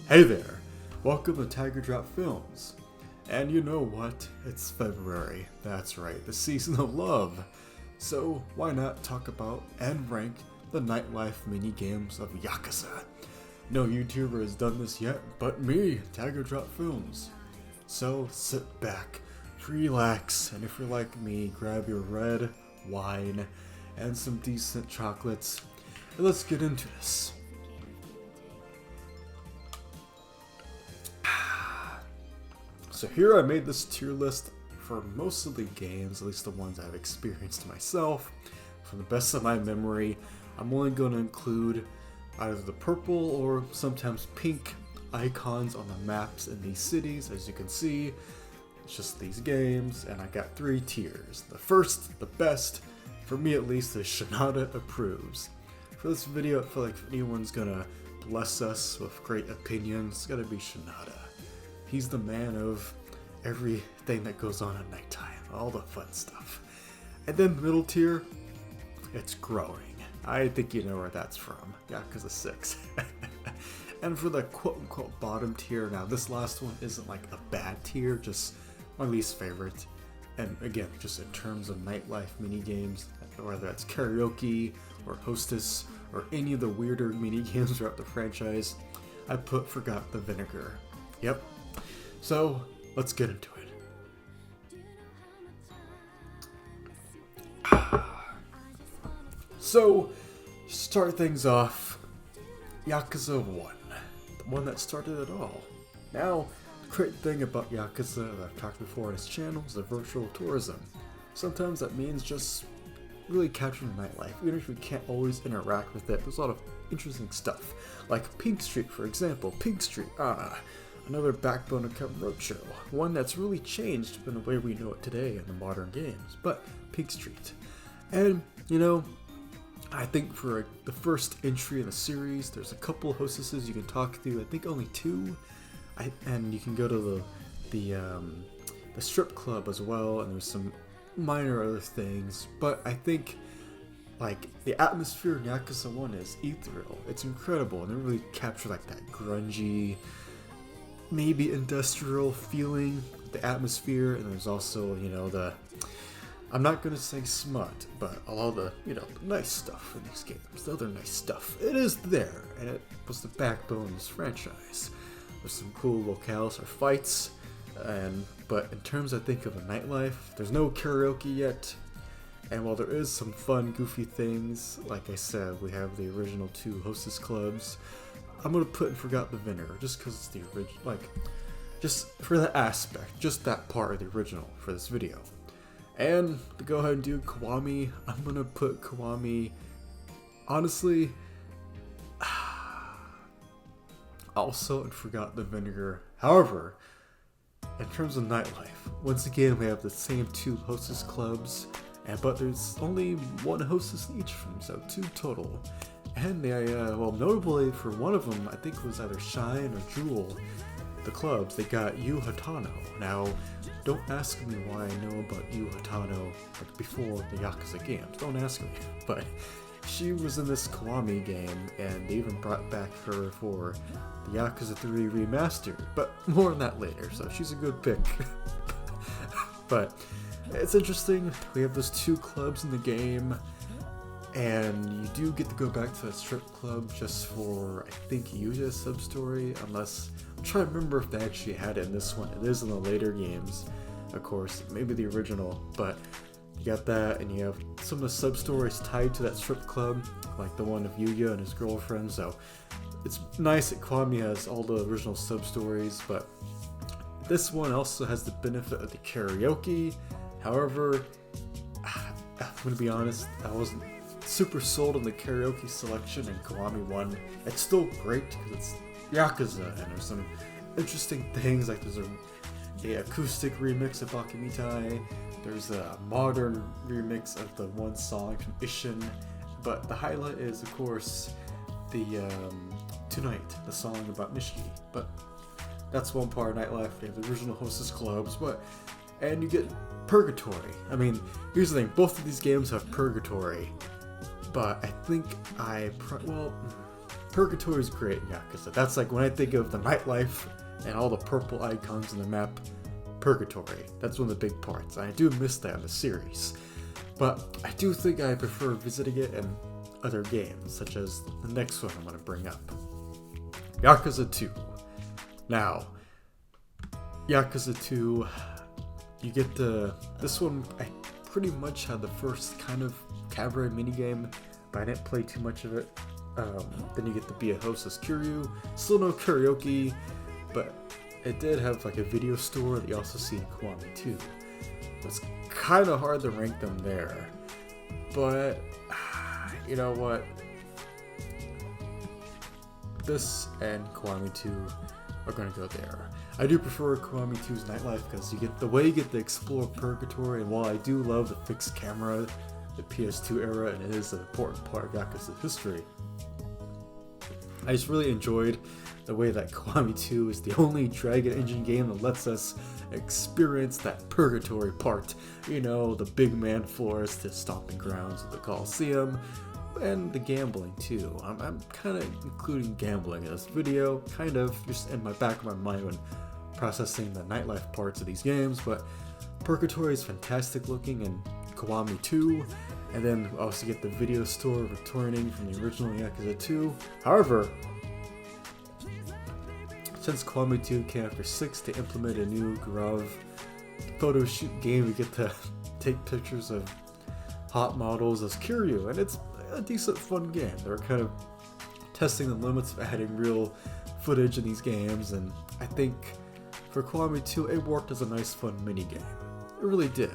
Hey there! Welcome to Tiger Drop Films. And you know what? It's February. That's right, the season of love. So why not talk about and rank the Nightlife minigames of Yakuza? No YouTuber has done this yet, but me, Tiger Drop Films. So sit back, relax, and if you're like me, grab your red wine and some decent chocolates, and let's get into this. So here I made this tier list for most of the games, at least the ones I've experienced myself. From the best of my memory, I'm only going to include either the purple or sometimes pink icons on the maps in these cities. As you can see, it's just these games, and I got 3 tiers. The first, the best, for me at least, is Shinada Approves. For this video, I feel like if anyone's gonna bless us with great opinions, it's gotta be Shinada. He's the man of everything that goes on at nighttime, all the fun stuff. And then middle tier, it's growing. I think you know where that's from, Yakuza 6. And for the quote-unquote bottom tier, now this last one isn't like a bad tier, just my least favorite. And again, just in terms of Nightlife minigames, whether that's karaoke or hostess or any of the weirder minigames throughout the franchise, I put Forgot the Vinegar. Yep. So, let's get into it. So, start things off, Yakuza 1, the one that started it all. Now, the great thing about Yakuza that I've talked before on this channel is the virtual tourism. Sometimes that means just really capturing nightlife, even if we can't always interact with it. There's a lot of interesting stuff, like Pink Street, for example. Pink Street, another backbone of Kamurocho, one that's really changed in the way we know it today in the modern games, but Pink Street. And, you know, I think for the first entry in the series, there's a couple hostesses you can talk to, I think only 2, and you can go to the strip club as well, and there's some minor other things, but I think like the atmosphere in Yakuza 1 is ethereal. It's incredible, and they really capture like that grungy, maybe industrial feeling, the atmosphere, and there's also, you know, I'm not gonna say smut, but a lot of the, you know, nice stuff in these games, the other nice stuff, it is there, and it was the backbone of this franchise. There's some cool locales or fights, but in terms, I think, of a nightlife, there's no karaoke yet, and while there is some fun, goofy things, like I said, we have the original 2 hostess clubs. I'm gonna put in Forgot the Vinegar, just because it's the original, like, just for the aspect, just that part of the original for this video. And to go ahead and do Kiwami, I'm gonna put Kiwami, honestly, also in Forgot the Vinegar. However, in terms of nightlife, once again we have the same 2 hostess clubs, but there's only 1 hostess in each of them, so 2 total. And they, well, notably for one of them, I think it was either Shine or Jewel, the clubs, they got Yu Hatano. Now, don't ask me why I know about Yu Hatano like before the Yakuza games, don't ask me, but she was in this Kiwami game, and they even brought back her for the Yakuza 3 Remastered, but more on that later, so she's a good pick. But it's interesting, we have those 2 clubs in the game, and you do get to go back to that strip club just for, I think, Yuya's sub-story, unless, I'm trying to remember if they actually had it in this one. It is in the later games, of course, maybe the original, but you got that, and you have some of the sub-stories tied to that strip club, like the one of Yuya and his girlfriend, so it's nice that Kiwami has all the original sub-stories, but this one also has the benefit of the karaoke. However, I'm gonna be honest, I wasn't super sold on the karaoke selection in Kiwami 1. It's still great because it's Yakuza, and there's some interesting things, like there's a acoustic remix of Bakimitai, there's a modern remix of the one song from Ishin, but the highlight is, of course, the Tonight, the song about Nishiki. But that's one part of Nightlife. They have the original hostess clubs, and you get Purgatory. I mean, here's the thing, both of these games have Purgatory, but I think Purgatory is great in Yakuza. That's like when I think of the nightlife and all the purple icons on the map, Purgatory. That's one of the big parts. I do miss that in the series. But I do think I prefer visiting it in other games, such as the next one I'm going to bring up. Yakuza 2. Now, Yakuza 2, you get this one, I pretty much had the first kind of cabaret minigame, but I didn't play too much of it. Then you get to be a host as Kiryu. Still no karaoke, but it did have like a video store that you also see in Kiwami 2. It's kind of hard to rank them there, but you know what? This and Kiwami 2 are going to go there. I do prefer Kiwami 2's Nightlife because you get the way you get to explore Purgatory, and while I do love the fixed camera, the PS2 era, and it is an important part of Yakuza's history, I just really enjoyed the way that Kiwami 2 is the only Dragon Engine game that lets us experience that Purgatory part. You know, the big man floors to stomping grounds of the Coliseum, and the gambling too. I'm kind of including gambling in this video, kind of just in my back of my mind when processing the nightlife parts of these games, but Purgatory is fantastic looking in Kiwami 2, and then we also get the video store returning from the original Yakuza 2. However, since Kiwami 2 came after 6, they implemented a new Goromi photo shoot game. We get to take pictures of hot models as Kiryu, and it's a decent fun game. They're kind of testing the limits of adding real footage in these games, and I think for Kiwami 2 it worked as a nice fun minigame. It really did.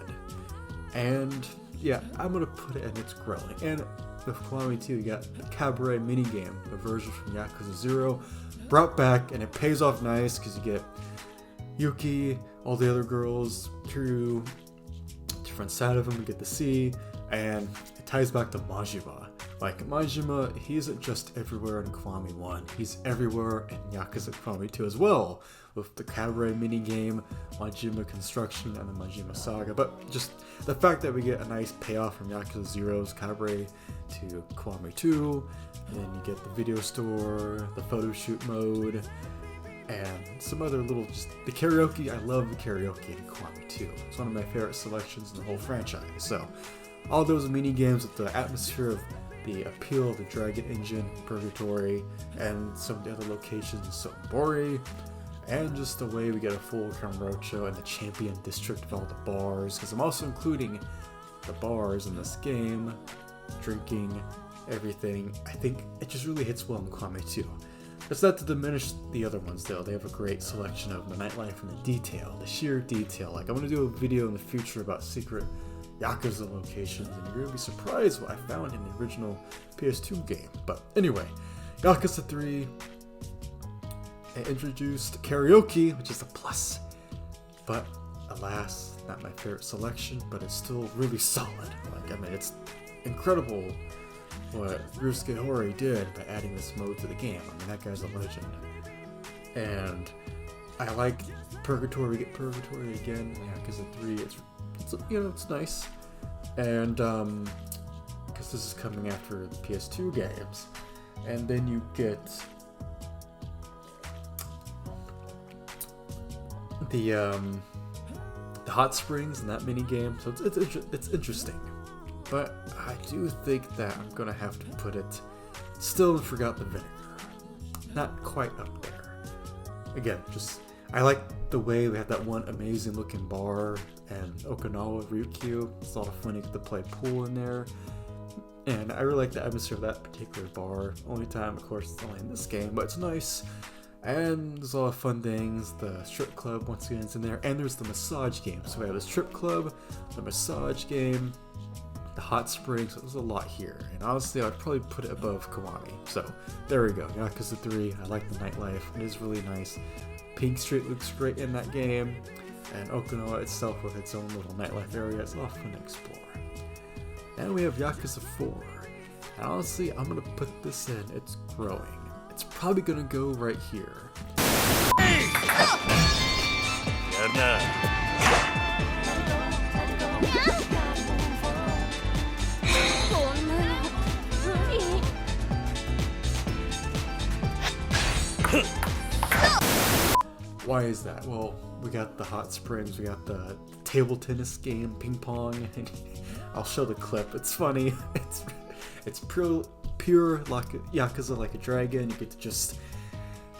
And yeah, I'm gonna put it in its growing. And with Kiwami 2 you got the cabaret minigame, the version from Yakuza 0, brought back, and it pays off nice because you get Yuki, all the other girls, Kiryu, different side of them we get to see, and it ties back to Majima. Like, Majima, he isn't just everywhere in Kiwami 1, he's everywhere in Yakuza Kiwami 2 as well, with the cabaret minigame, Majima Construction, and the Majima Saga. But just the fact that we get a nice payoff from Yakuza 0's cabaret to Kiwami 2, and then you get the video store, the photo shoot mode, and some other little, just the karaoke. I love the karaoke in Kiwami 2. It's one of my favorite selections in the whole franchise. So, all those mini games with the atmosphere of the appeal of the Dragon Engine, Purgatory, and some of the other locations in Sotenbori, and just the way we get a full Kamurocho and the Champion District of all the bars, because I'm also including the bars in this game, drinking, everything. I think it just really hits well in Kiwami 2. It's not to diminish the other ones though, they have a great selection of the nightlife and the detail, the sheer detail. Like, I'm going to do a video in the future about secret Yakuza locations, and you're going to be surprised what I found in the original PS2 game. But anyway, Yakuza 3, it introduced karaoke, which is a plus, but alas, not my favorite selection, but it's still really solid. Like, I mean, it's incredible what Ryusuke Hori did by adding this mode to the game. I mean, that guy's a legend. And I like Purgatory. We get Purgatory again in Yakuza 3. It's you know, it's nice. And because this is coming after the PS2 games, and then you get the hot springs in that mini game. So it's interesting. But I do think that I'm gonna have to put it still in Forgot the Vinegar. Not quite up there. Again, just I like the way we have that one amazing looking bar and Okinawa Ryukyu. It's a lot of fun. You get to play pool in there. And I really like the atmosphere of that particular bar. Only time, of course, it's only in this game, but it's nice. And there's a lot of fun things. The strip club, once again, is in there. And there's the massage game. So we have the strip club, the massage game, the hot springs. So there's a lot here. And honestly, I'd probably put it above Kiwami. So there we go. Yakuza 3. I like the nightlife. It is really nice. Pink Street looks great in that game. And Okinawa itself with its own little nightlife area. It's a lot of fun to explore. And we have Yakuza 4. And honestly, I'm going to put this in. It's growing. It's probably going to go right here. Why is that? Well, we got the hot springs, we got the table tennis game, ping pong, and I'll show the clip. It's funny. It's pure like Yakuza Like a Dragon. You get to just,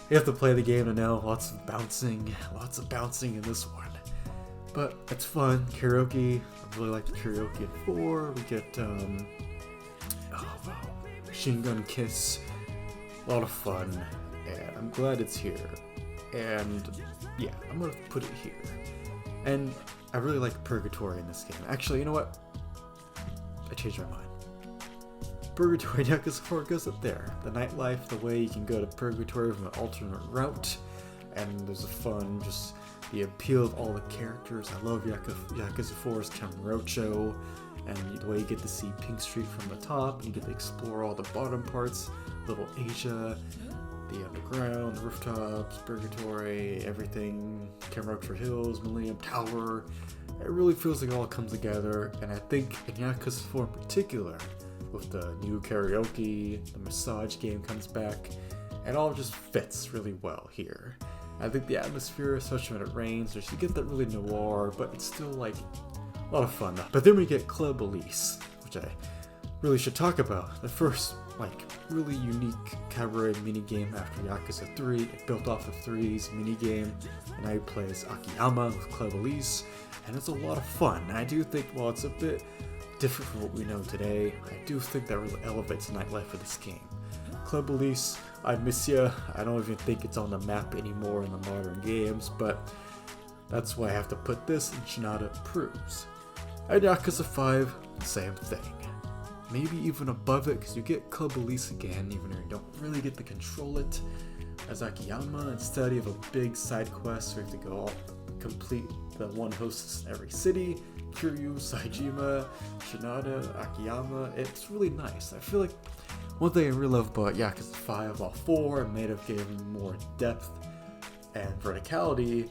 you have to play the game to know. Lots of bouncing in this one. But it's fun. Karaoke. I really like the karaoke in 4. We get Machine Gun Kiss. A lot of fun. And I'm glad it's here. And yeah, I'm gonna put it here. And I really like Purgatory in this game. Actually, you know what? I changed my mind. Purgatory Yakuza 4 goes up there. The nightlife, the way you can go to Purgatory from an alternate route. And there's a fun, just the appeal of all the characters. I love Yakuza 4's Kamurocho, and the way you get to see Pink Street from the top, you get to explore all the bottom parts, Little Asia, the underground, the rooftops, Purgatory, everything, Kamurocho Hills, Millennium Tower. It really feels like it all comes together, and I think in Yakuza 4 in particular, with the new karaoke, the massage game comes back, it all just fits really well here. I think the atmosphere, especially when it rains, you get that really noir, but it's still like a lot of fun. But then we get Club Elise, which I really should talk about. The first like really unique cabaret minigame after Yakuza 3. It built off of 3's minigame, and now he plays Akiyama with Club Elise, and it's a lot of fun. And I do think while it's a bit different from what we know today, I do think that really elevates the nightlife of this game. Club Elise, I miss ya. I don't even think it's on the map anymore in the modern games, but that's why I have to put this, and Shinada approves. And Yakuza 5, same thing. Maybe even above it, because you get Club Elise again, even though you don't really get to control it. As Akiyama, instead you have a big side quest where you have to go complete the one hostess in every city. Kiryu, Saejima, Shinada, Akiyama. It's really nice. I feel like one thing I really love about Yakuza 5, while 4 may have given more depth and verticality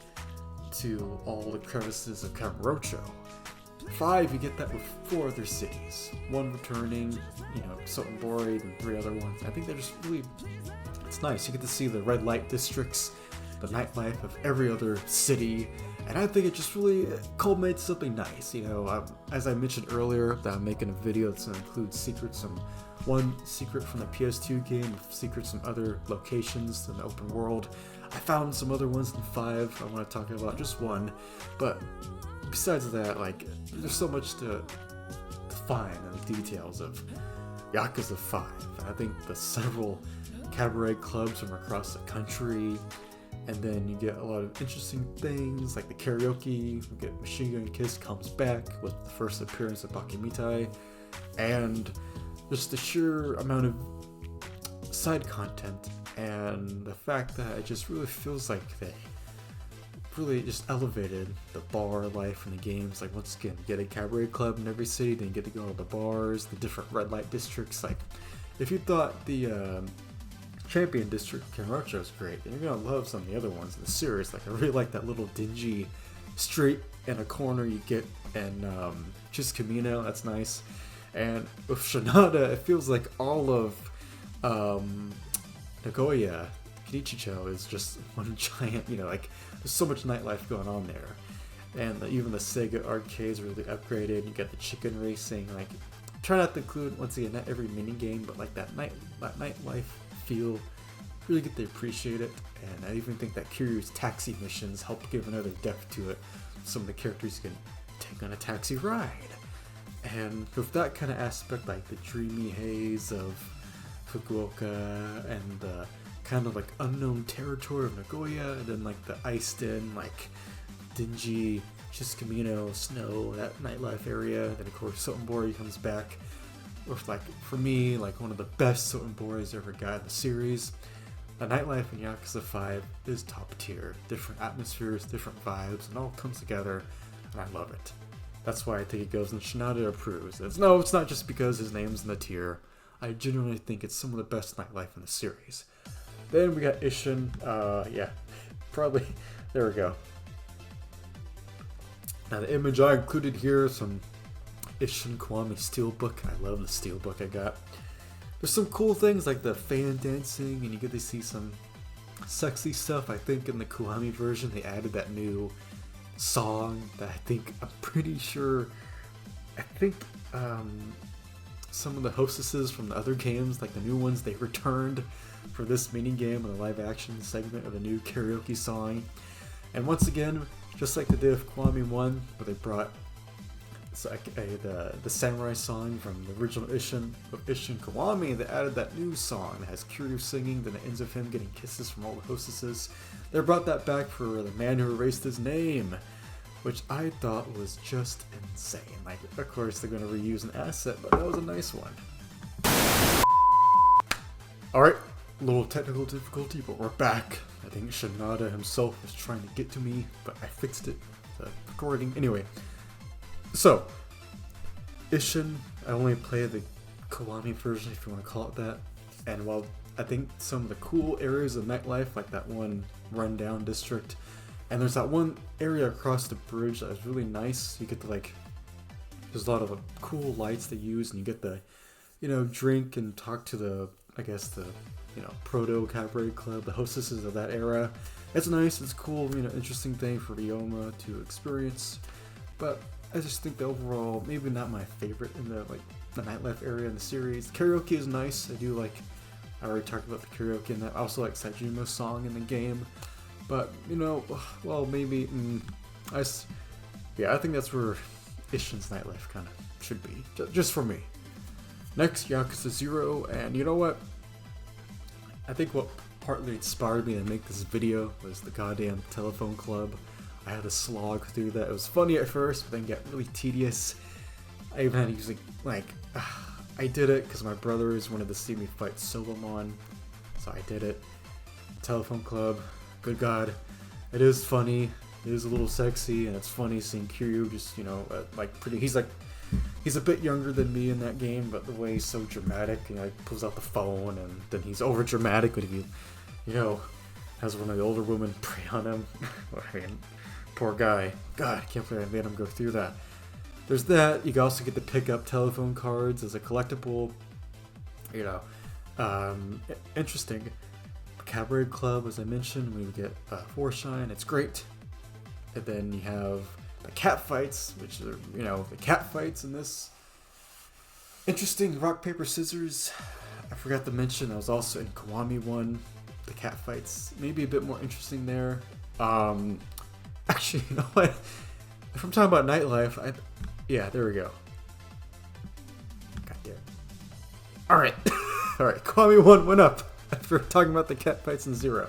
to all the crevices of Kamurocho. 5, you get that with 4 other cities. 1 returning, Sotenbori, and 3 other ones. I think they're just really, it's nice. You get to see the red light districts, the nightlife of every other city, and I think it just really culminates something nice. As I mentioned earlier, that I'm making a video that's going to include secrets, one secret from the PS2 game, secrets from other locations in the open world. I found some other ones in 5 I want to talk about, just one, but besides that, there's so much to find in the details of Yakuza 5. I think the several cabaret clubs from across the country, and then you get a lot of interesting things like the karaoke. We get Machine Gun Kiss comes back with the first appearance of Bakimitai, and just the sheer amount of side content and the fact that it just really feels like they really just elevated the bar life in the games. Once again, you get a cabaret club in every city, then you get to go to the bars, the different red light districts. If you thought the Champion District of Kamurocho was great, then you're gonna love some of the other ones in the series. I really like that little dingy street in a corner you get in just Camino. That's nice. And with Shinada, it feels like all of Nagoya, Kinichicho is just one giant, there's so much nightlife going on there. And even the Sega arcades are really upgraded. You got the chicken racing. Try not to include, once again, not every mini game, but that nightlife feel. Really get to appreciate it. And I even think that Kiryu's taxi missions help give another depth to it. Some of the characters can take on a taxi ride. And with that kind of aspect, the dreamy haze of Fukuoka and the kind of unknown territory of Nagoya, and then the iced in dingy Chiscamino snow, that nightlife area. Then of course Sotenbori comes back with for me one of the best Sotenboris ever got in the series. The nightlife in Yakuza 5 is top tier. Different atmospheres, different vibes, and all comes together, and I love it. That's why I think it goes, and Shinada approves. It's not just because his name's in the tier. I genuinely think it's some of the best nightlife in the series. Then we got Ishin. Probably. There we go. Now the image I included here is some Ishin Kiwami Steelbook. I love the Steelbook I got. There's some cool things like the fan dancing, and you get to see some sexy stuff. I think in the Kiwami version they added that new song that I'm pretty sure, I think some of the hostesses from the other games, like the new ones, they returned for this mini game in the live action segment of the new karaoke song. And once again, just like they did with Kiwami 1, where they brought the samurai song from the original Ishin Kiwami, they added that new song that has Kiryu singing, then it ends with him getting kisses from all the hostesses. They brought that back for the man who erased his name, which I thought was just insane. Like, of course, they're going to reuse an asset, but that was a nice one. Alright, little technical difficulty, but we're back. I think Shinada himself was trying to get to me, but I fixed it. The recording. Anyway, so, Ishin, I only play the Kiwami version, if you want to call it that. And while I think some of the cool areas of Nightlife, like that one rundown district, and there's that one area across the bridge that is really nice. You get to, like, there's a lot of cool lights they use, and you get the, drink and talk to the, I guess, the, proto cabaret club, the hostesses of that era. It's nice, it's cool, interesting thing for Ryoma to experience. But I just think the overall, maybe not my favorite in the Nightlife area in the series. Karaoke is nice. I already talked about the karaoke in that. I also like Sajima's song in the game. But, well, maybe, I think that's where Ishin's Nightlife kind of should be, just for me. Next, Yakuza 0, and you know what? I think what partly inspired me to make this video was the goddamn telephone club. I had to slog through that. It was funny at first, but then got really tedious. I even had to use, I did it because my brothers wanted to see me fight Solomon, so I did it. Telephone club. Good God, it is funny, it is a little sexy, and it's funny seeing Kiryu just, he's a bit younger than me in that game, but the way he's so dramatic, he pulls out the phone, and then he's over dramatic when he, has one of the older women prey on him. I mean, poor guy. God, I can't believe I made him go through that. There's that. You can also get to pick up telephone cards as a collectible, interesting. Cabaret Club, as I mentioned, we get Foreshine, it's great. And then you have the cat fights, which are, the cat fights in this. Interesting rock, paper, scissors. I forgot to mention, I was also in Kiwami 1. The cat fights, maybe a bit more interesting there. Actually, you know what? If I'm talking about Nightlife, yeah, there we go. God damn. Alright. Alright, Kiwami 1 went up. After talking about the cat fights in 0.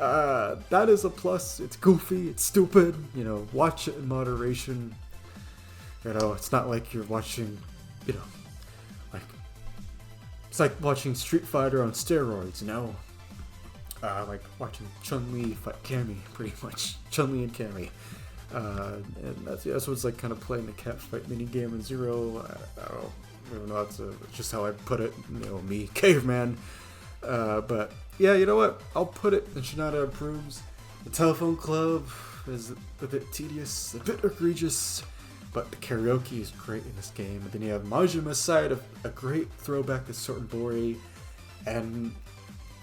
That is a plus. It's goofy, it's stupid, watch it in moderation. It's not like you're watching, it's like watching Street Fighter on steroids, like watching Chun-Li fight Cammy, pretty much. Chun-Li and Cammy. And that's what it's like, kind of playing the cat fight minigame in 0. I don't even know, that's just how I put it, me, caveman. But yeah, you know what? I'll put it, and Shinada approves. The telephone club is a bit tedious, a bit egregious, but the karaoke is great in this game. And then you have Majima's side of a great throwback to Sword and Glory, and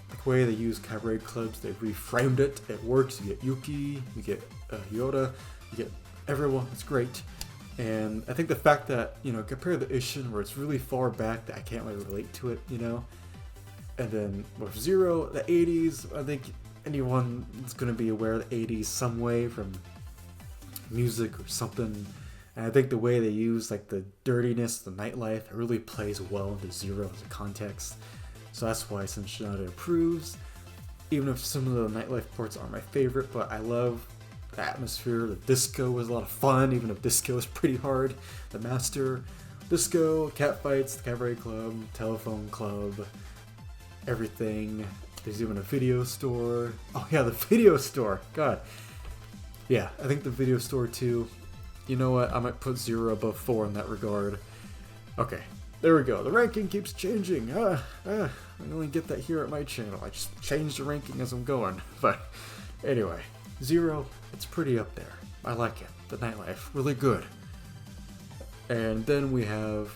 the way they use cabaret clubs, they reframed it. It works. You get Yuki, you get Yoda, you get everyone. It's great. And I think the fact that, compared to Ishin, where it's really far back that I can't really relate to it, And then with 0, the 80s, I think anyone is going to be aware of the 80s some way from music or something. And I think the way they use the dirtiness, the nightlife, it really plays well into 0 as a context. So that's why since Shinada approves, even if some of the nightlife ports aren't my favorite, but I love the atmosphere. The disco was a lot of fun, even if disco is pretty hard. The master, disco, cat fights, the cabaret club, telephone club, everything. There's even a video store. Oh yeah, the video store. God. Yeah, I think the video store too. You know what? I might put 0 above 4 in that regard. Okay, there we go. The ranking keeps changing. I only get that here at my channel. I just change the ranking as I'm going. But anyway, 0, it's pretty up there. I like it. The nightlife, really good. And then we have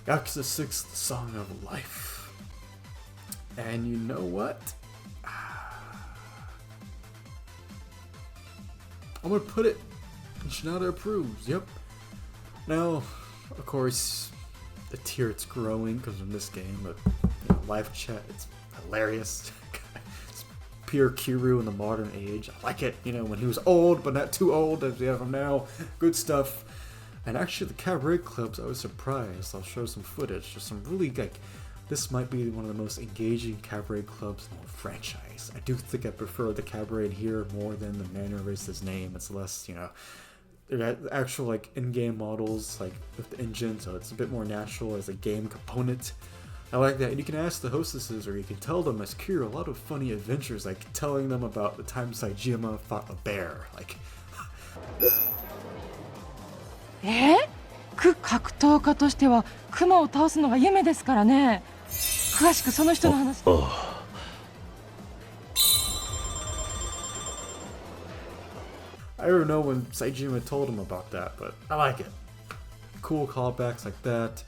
Yakuza 6, The Song of Life. And you know what? I'm gonna put it in Shinada approves. Yep. Now, of course, the tier it's growing because of this game, but live chat, it's hilarious. It's pure Kiryu in the modern age. I like it, when he was old, but not too old as we have him now. Good stuff. And actually, the cabaret clubs, I was surprised. I'll show some footage. There's some really, this might be one of the most engaging cabaret clubs in the whole franchise. I do think I prefer the cabaret here more than the Manor Race's name. It's less, they're actual in-game models with the engine, so it's a bit more natural as a game component. I like that. And you can ask the hostesses, or you can tell them as Kira a lot of funny adventures, telling them about the time Saejima fought a bear. 格闘家としてはクマを倒すのが夢ですからね。詳しくその人の話。I don't know when Saejima told him about that, but I like it. Cool callbacks like that.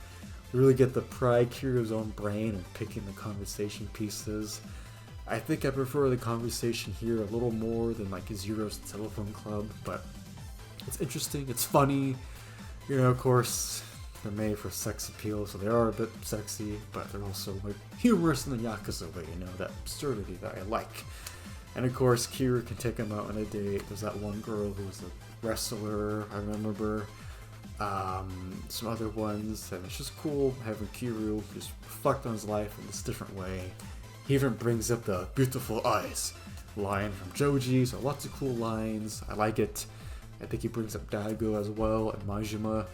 We really get the pride Kiryu's own brain and picking the conversation pieces. I think I prefer the conversation here a little more than Zero's telephone club, but it's interesting, it's funny. Of course, they're made for sex appeal, so they are a bit sexy, but they're also humorous in the Yakuza way, that absurdity that I like. And of course, Kira can take him out on a date. There's that one girl who was a wrestler, I remember. Some other ones, and it's just cool having Kiryu just reflect on his life in this different way. He even brings up the beautiful eyes line from Joji, so lots of cool lines. I like it. I think he brings up Daigo as well, and Majima.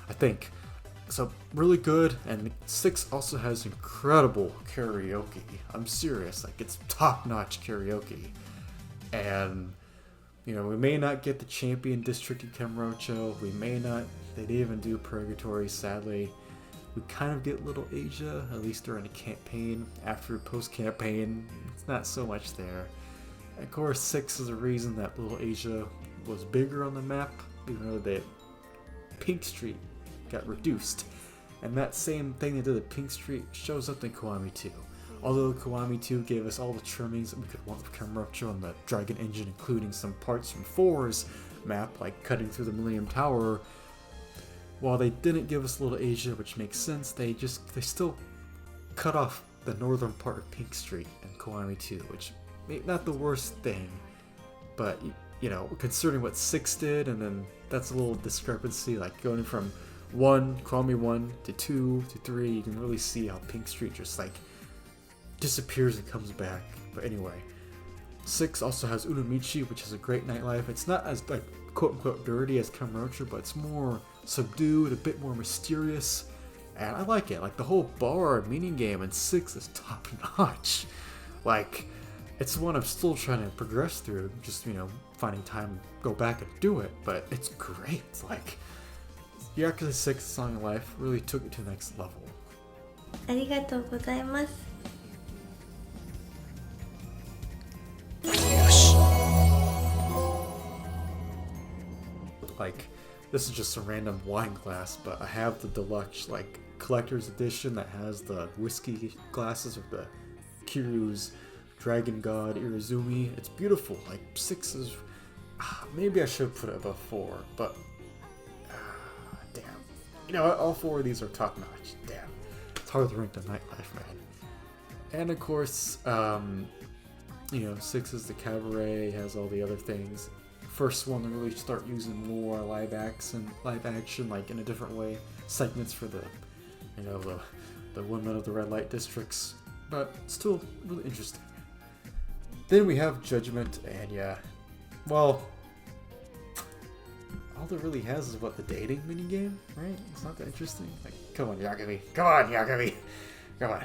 I think. So, really good, and 6 also has incredible karaoke. I'm serious, it's top-notch karaoke. And, we may not get the champion district in Kamurocho, we may not, they didn't even do Purgatory, sadly. We kind of get Little Asia, at least during the campaign. After post-campaign, it's not so much there. And of course, 6 is the reason that Little Asia was bigger on the map, even though the Pink Street got reduced. And that same thing they did at Pink Street shows up in Kiwami 2. Although Kiwami 2 gave us all the trimmings that we could want with Kamurocho on the Dragon Engine, including some parts from 4's map, like cutting through the Millennium Tower, while they didn't give us Little Asia, which makes sense, they still cut off the northern part of Pink Street in Kiwami 2, which not the worst thing, but considering what 6 did, and then that's a little discrepancy, going from Kiwami 1 to 2 to 3, you can really see how Pink Street just disappears and comes back. But anyway, 6 also has Unomichi, which is a great nightlife. It's not as quote-unquote dirty as Kamurocho, but it's more subdued, a bit more mysterious, and I like it. The whole bar Minigame in 6 is top-notch. It's one I'm still trying to progress through, just, finding time to go back and do it, but it's great. Yakuza 6 Song of Life really took it to the next level. ありがとうございます。This is just a random wine glass, but I have the deluxe collector's edition that has the whiskey glasses with the Kiryu's Dragon God Irizumi. It's beautiful. 6 is maybe I should put it above 4, but damn. You know what? All 4 of these are top notch. Damn. It's hard to rank the Nightlife, man. And of course, 6 is the cabaret, has all the other things. First one to really start using more live action in a different way. Segments for the women of the red light districts, but still really interesting. Then we have Judgment, and well, all it really has is the dating minigame, right? It's not that interesting. Come on, Yagami. Come on, Yagami. Come on.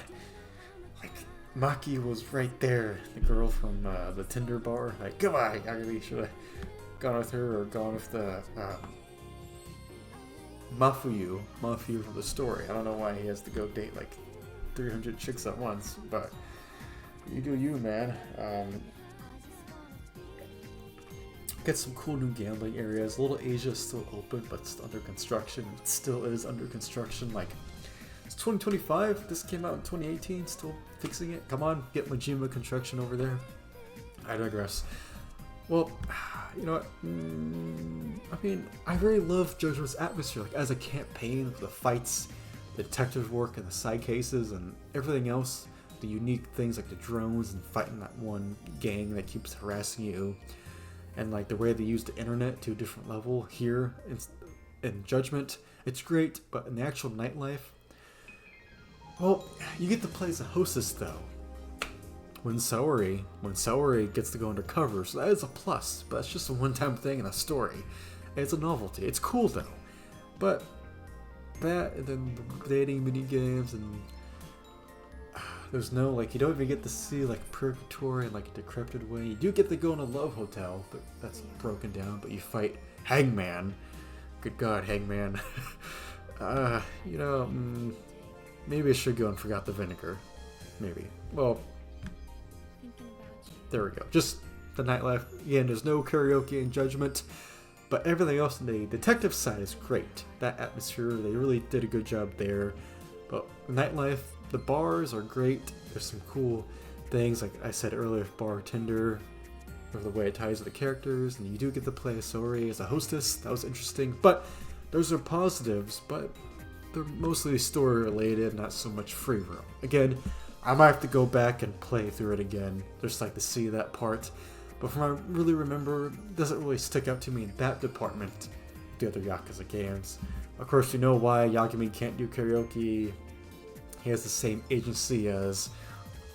Maki was right there, the girl from the Tinder bar. Come on, Yagami. Should have gone with her or gone with the Mafuyu from the story. I don't know why he has to go date 300 chicks at once, but you do you, man. Get some cool new gambling areas. Little Asia is still open, but it's under construction. It still is under construction. It's 2025. This came out in 2018. Still fixing it. Come on, get Majima construction over there. I digress. Well, You know what? I mean, I really love JoJo's atmosphere, like as a campaign with the fights, the detective work, and the side cases, and everything else. The unique things like the drones and fighting that one gang that keeps harassing you, and like the way they use the internet to a different level here in Judgment. It's great, but in the actual Nightlife, well, you get to play as a hostess though. When Saori gets to go undercover, so that is a plus, but it's just a one-time thing in a story. It's a novelty. It's cool though. But that, and then the dating mini games, and there's no, like, you don't even get to see like purgatory in like a decrepit way. You do get to go in a love hotel, but that's broken down, but you fight Hangman. Good God, Hangman. You know, maybe I should go and forgot the vinegar. Maybe. Well, there we go. Just the Nightlife. Again, there's no karaoke in Judgment, but everything else on the detective side is great. That atmosphere, they really did a good job there. But Nightlife, the bars are great. There's some cool things, like I said earlier, bartender, or the way it ties with the characters, and you do get to play Saori as a hostess. That was interesting. But those are positives, but they're mostly story related, not so much free roam. Again, I might have to go back and play through it again, just like to see that part. But from what I really remember, it doesn't really stick out to me in that department, the other Yakuza games. Of course, you know why Yagami can't do karaoke. He has the same agency as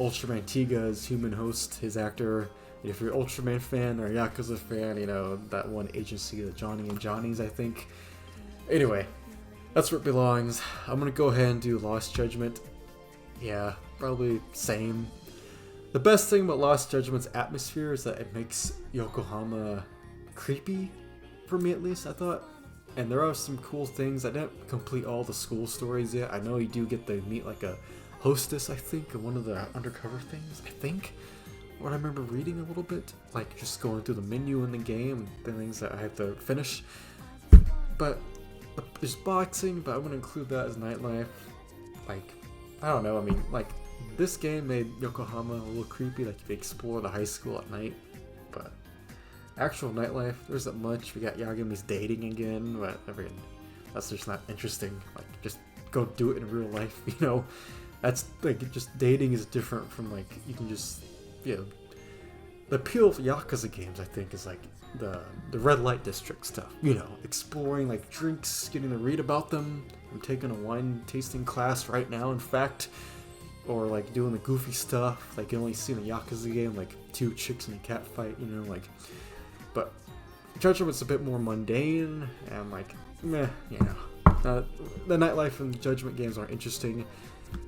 Ultraman Tiga's human host, his actor. If you're an Ultraman fan or a Yakuza fan, you know, that one agency, the Johnny and Johnny's, I think. Anyway, that's where it belongs. I'm gonna go ahead and do Lost Judgment. Yeah, probably same. The best thing about Lost Judgment's atmosphere is that it makes Yokohama creepy, for me at least, I thought. And there are some cool things. I didn't complete all the school stories yet. I know you do get to meet like a hostess, I think, in one of the undercover things, I think. What I remember reading a little bit, like just going through the menu in the game, the things that I have to finish. But there's boxing, but I'm going to include that as Nightlife. Like, I don't know, I mean, like, this game made Yokohama a little creepy, like if you explore the high school at night, but actual Nightlife, there isn't much. We got Yagami's dating again, but I mean, that's just not interesting. Like, just go do it in real life, you know? That's, like, just dating is different from, like, you can just, you know, the appeal of Yakuza games, I think, is, like, the red light district stuff, you know, exploring, like, drinks, getting to read about them. I'm taking a wine tasting class right now, in fact, or, like, doing the goofy stuff, like, you only see in a Yakuza game, like, 2 chicks in a cat fight, you know, like, but Judgment's a bit more mundane, and, like, meh, you know, the Nightlife and Judgment games are interesting.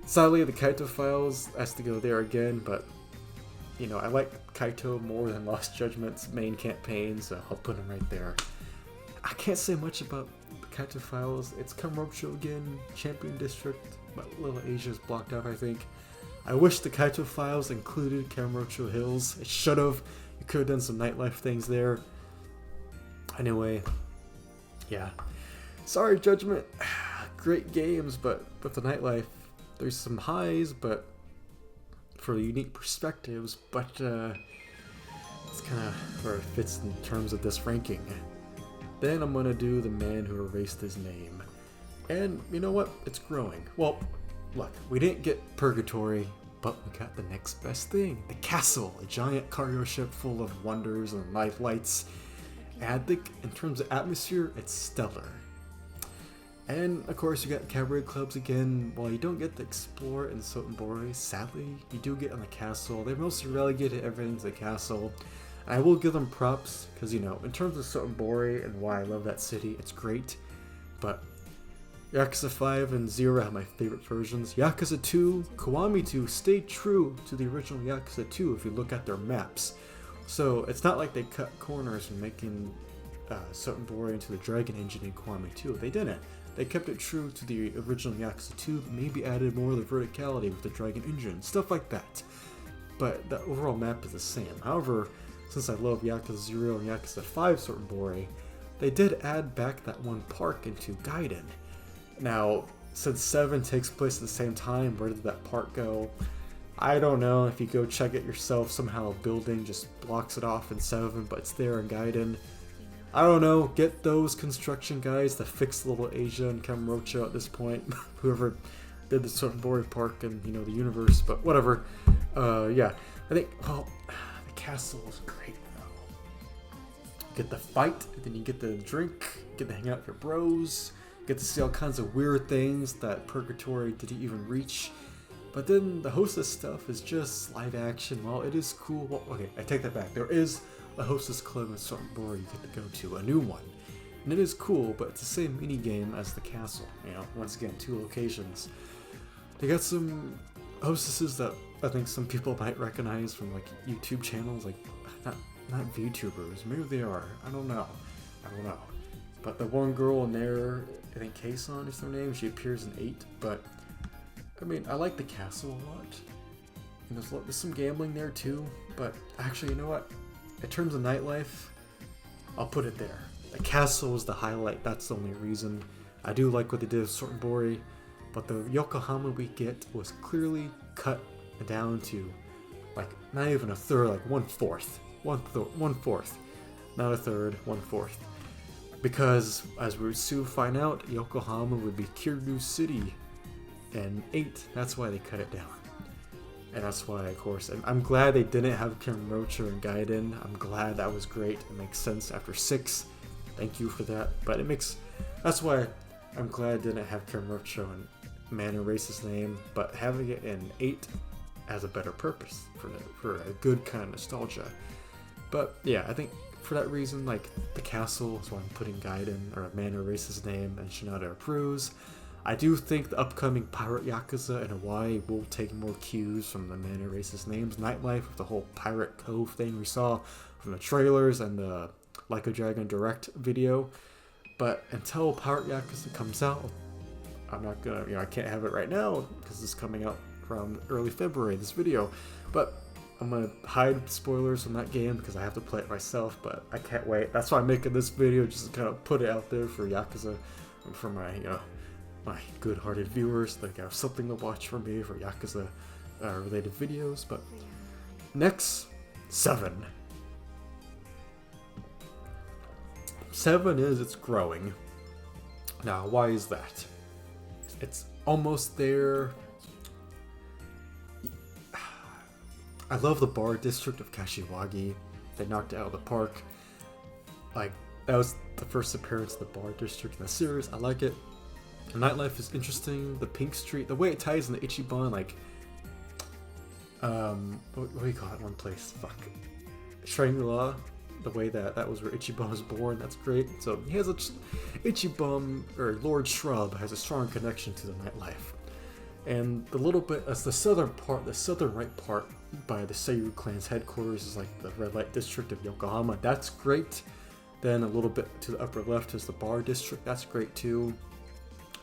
Sadly, the Kaito Files has to go there again, but, you know, I like Kaito more than Lost Judgment's main campaign, so I'll put him right there. I can't say much about the Kaito Files. It's Kamurocho again, Champion District, but Little Asia's blocked out, I think. I wish the Kaito Files included Kamurocho Hills. It should have. You could have done some Nightlife things there. Anyway, yeah. Sorry, Judgment. Great games, but with the Nightlife, there's some highs, but for unique perspectives, but it's kind of where it fits in terms of this ranking. Then I'm gonna do The Man Who Erased His Name. And you know what? It's growing. Well, look, we didn't get Purgatory, but we got the next best thing. The Castle, a giant cargo ship full of wonders and life lights. And I think in terms of atmosphere, it's stellar. And of course you got cabaret clubs again. While you don't get to explore in Sotenbori, sadly, you do get on the castle. They mostly relegated everything to the castle. And I will give them props, because you know, in terms of Sotenbori and why I love that city, it's great. But Yakuza 5 and 0 have my favorite versions. Yakuza 2, Kiwami 2 stayed true to the original Yakuza 2 if you look at their maps. So it's not like they cut corners in making Sotenbori into the Dragon engine in Kiwami 2. They didn't. They kept it true to the original Yakuza 2, but maybe added more of the verticality with the Dragon engine, stuff like that. But the overall map is the same. However, since I love Yakuza 0 and Yakuza 5 Sotenbori, they did add back that one park into Gaiden. Now, since 7 takes place at the same time, where did that park go? I don't know if you go check it yourself, somehow a building just blocks it off in 7, but it's there in Gaiden. I don't know, get those construction guys to fix Little Asia and Kamurocho at this point. Whoever did the Sotenbori Park and, you know, the universe, but whatever. Yeah, I think, well, the castle is great though. Get the fight, and then you get the drink, get to hang out with your bros, get to see all kinds of weird things that Purgatory didn't even reach. But then the hostess stuff is just live action. Well, it is cool. Well, okay, I take that back. There is a hostess club in Sotenbori you get to go to, a new one. And it is cool, but it's the same mini game as the castle. You know, once again, 2 locations. They got some hostesses that I think some people might recognize from like YouTube channels, like not VTubers. Maybe they are. I don't know. But the one girl in there, I think Keisan is her name. She appears in 8, but I mean, I like the castle a lot. And there's some gambling there too, but actually, you know what? In terms of nightlife, I'll put it there. The castle is the highlight, that's the only reason. I do like what they did with Sotenbori, but the Yokohama we get was clearly cut down to, like, not even a third, like 1/4. 1/4. Not a third, 1/4. Because, as we soon find out, Yokohama would be Kiryu City. And 8, that's why they cut it down. And that's why, of course, and I'm glad they didn't have Kamurocho and Gaiden. I'm glad that was great. It makes sense after 6. Thank you for that. But that's why I'm glad I didn't have Kamurocho and Man Erase's name, but having it in 8 has a better purpose for a good kind of nostalgia. But yeah, I think for that reason, like the castle is why I'm putting Gaiden or Man Erase's name and Shinada approves. I do think the upcoming Pirate Yakuza in Hawaii will take more cues from the Man Erase's names. Nightlife with the whole Pirate Cove thing we saw from the trailers and the likeadragon direct video. But until Pirate Yakuza comes out, I'm not gonna, I can't have it right now because it's coming out from early February, this video. But I'm gonna hide spoilers from that game because I have to play it myself, but I can't wait. That's why I'm making this video, just to kind of put it out there for Yakuza and for my, my good-hearted viewers. They have something to watch for me for Yakuza related videos. But next, 7. 7 it's growing. Now, why is that? It's almost there. I love the bar district of Kashiwagi. They knocked it out of the park. Like, that was the first appearance of the bar district in the series. I like it. The nightlife is interesting. The Pink Street, the way it ties in the Ichiban, like, what do you call it? One place, Shangri-La. The way that was where Ichiban was born, that's great. So he has Ichiban, or Lord Shrub, has a strong connection to the nightlife. And the little bit, as the southern right part by the Seiyu clan's headquarters is like the red light district of Yokohama. That's great. Then a little bit to the upper left is the bar district. That's great too.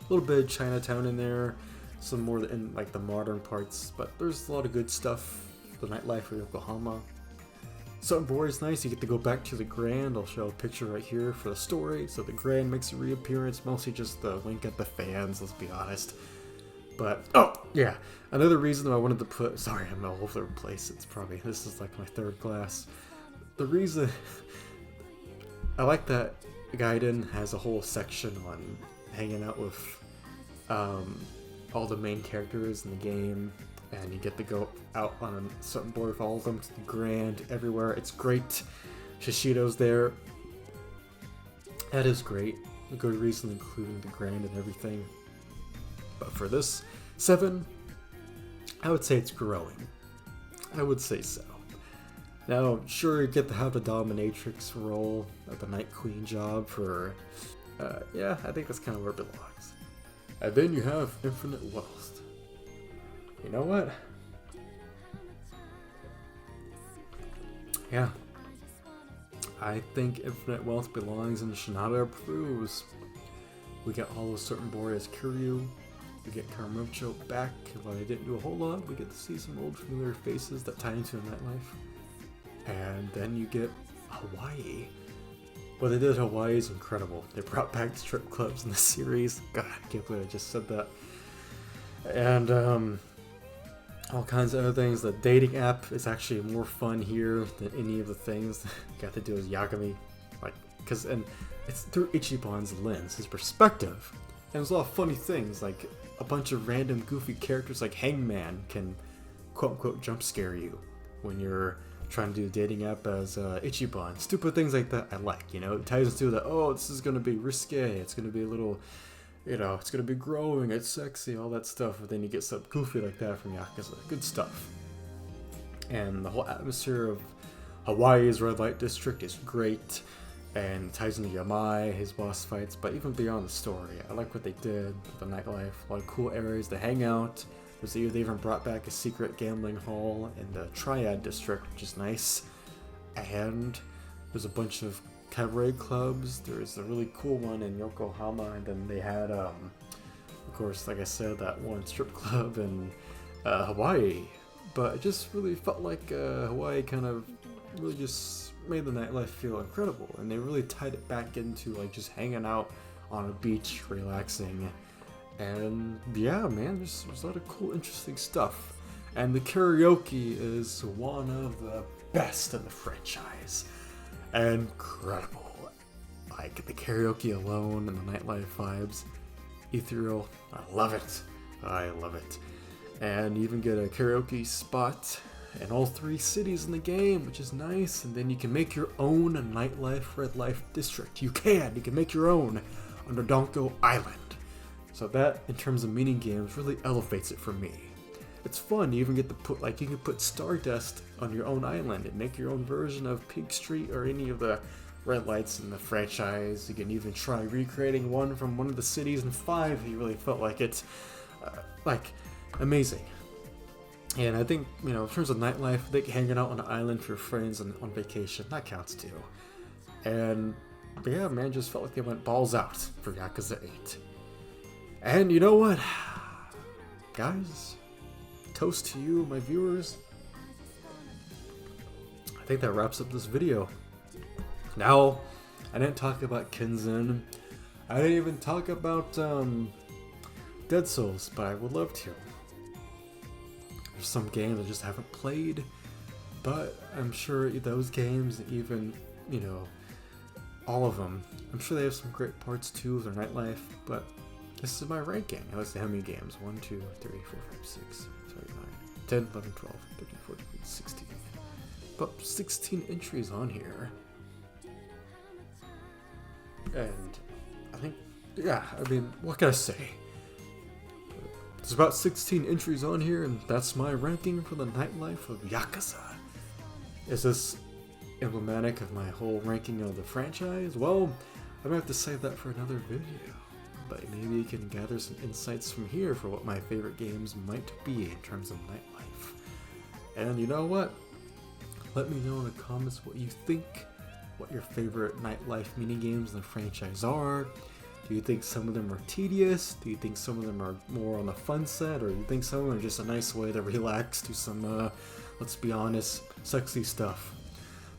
A little bit of Chinatown in there. Some more in like the modern parts, but there's a lot of good stuff. The nightlife of Yokohama. Sotenbori is nice. You get to go back to the Grand. I'll show a picture right here for the story. So the Grand makes a reappearance. Mostly just the wink at the fans. Let's be honest. But, oh, yeah. Another reason I wanted to put... Sorry, I'm all over the place. This is like my third glass. The reason... I like that Gaiden has a whole section on hanging out with all the main characters in the game. And you get to go out on a certain board with all of them to the Grand, everywhere. It's great. Shishido's there. That is great. A good reason, including the Grand and everything. But for this 7, I would say it's growing. I would say so. Now, sure, you get to have the dominatrix role at the Night Queen job for... yeah, I think that's kind of where it belongs. And then you have Infinite Wealth. You know what? Yeah. I think Infinite Wealth belongs in Shinada Approves. We get all those Sotenbori as Kiryu. We get Kamurocho back. While I didn't do a whole lot, we get to see some old familiar faces that tie into the nightlife. And then you get Hawaii. What they did at Hawaii is incredible. They brought back the strip clubs in the series. God, I can't believe I just said that. And all kinds of other things. The dating app is actually more fun here than any of the things you got to do as Yagami, and it's through Ichiban's lens, his perspective, and there's a lot of funny things, like a bunch of random goofy characters like Hangman can quote unquote jump scare you when you're trying to do a dating app as Ichiban. Stupid things like that I like, it ties into that, oh, this is gonna be risque, it's gonna be a little, it's gonna be growing, it's sexy, all that stuff, but then you get something goofy like that from Yakuza. Good stuff. And the whole atmosphere of Hawaii's red light district is great, and ties into Yamai, his boss fights, but even beyond the story, I like what they did with the nightlife. A lot of cool areas to hang out. They even brought back a secret gambling hall in the Triad district, which is nice. And there's a bunch of cabaret clubs. There's a really cool one in Yokohama, and then they had, of course, like I said, that one strip club in Hawaii. But it just really felt like Hawaii kind of really just made the nightlife feel incredible, and they really tied it back into like just hanging out on a beach, relaxing, and yeah, man, there's a lot of cool, interesting stuff. And the karaoke is one of the best in the franchise. Incredible. Like the karaoke alone and the nightlife vibes, ethereal. I love it. I love it. And you even get a karaoke spot in all 3 cities in the game, which is nice. And then you can make your own nightlife red life district. You can make your own under Donko Island. So that, in terms of Minigames, really elevates it for me. It's fun. You even get to put, you can put Stardust on your own island and make your own version of Pink Street or any of the red lights in the franchise. You can even try recreating one from one of the cities in 5 if you really felt like it. Amazing. And I think, in terms of nightlife, I think hanging out on an island for your friends and on vacation, that counts too. But yeah, man, just felt like they went balls out for Yakuza 8. And you know what? Guys, toast to you, my viewers. I think that wraps up this video. Now, I didn't talk about Kenzan. I didn't even talk about Dead Souls, but I would love to. There's some games I just haven't played, but I'm sure those games, even, all of them, I'm sure they have some great parts too of their nightlife, but this is my ranking. Let's see how many games. 1, 2, 3, 4, 5, 6, 7, 8, 9, 10, 11, 12, 13, 14, 15, 16. About 16 entries on here. And I think, what can I say? There's about 16 entries on here, and that's my ranking for the nightlife of Yakuza. Is this emblematic of my whole ranking of the franchise? Well, I'm gonna have to save that for another video. But maybe you can gather some insights from here for what my favorite games might be in terms of nightlife. And you know what? Let me know in the comments what you think, what your favorite nightlife minigames in the franchise are. Do you think some of them are tedious? Do you think some of them are more on the fun side? Or do you think some of them are just a nice way to relax, do some, let's be honest, sexy stuff?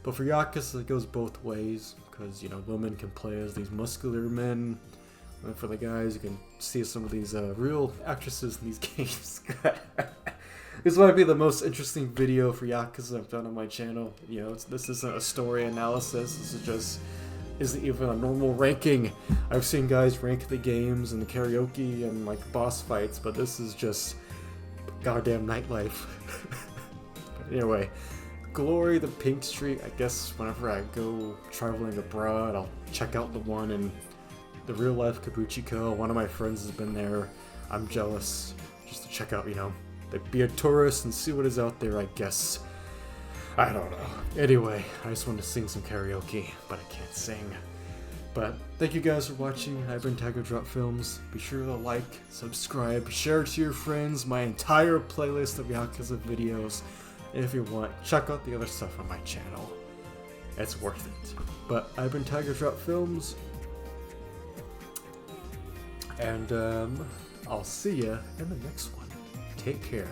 But for Yakuza, it goes both ways, because, women can play as these muscular men. And for the guys, you can see some of these real actresses in these games. This might be the most interesting video for Yakuza I've done on my channel. This isn't a story analysis. This isn't even a normal ranking. I've seen guys rank the games and the karaoke and boss fights, but this is just goddamn nightlife. Anyway, Glory the Pink Street. I guess whenever I go traveling abroad, I'll check out the one in the real life Kabuchiko. One of my friends has been there. I'm jealous, just to check out, be a tourist and see what is out there, I guess. I don't know. Anyway, I just want to sing some karaoke, but I can't sing. But thank you guys for watching. I've been Tiger Drop Films. Be sure to like, subscribe, share it to your friends, my entire playlist of Yakuza videos. And if you want, check out the other stuff on my channel. It's worth it. But I've been Tiger Drop Films. And I'll see ya in the next one. Take care.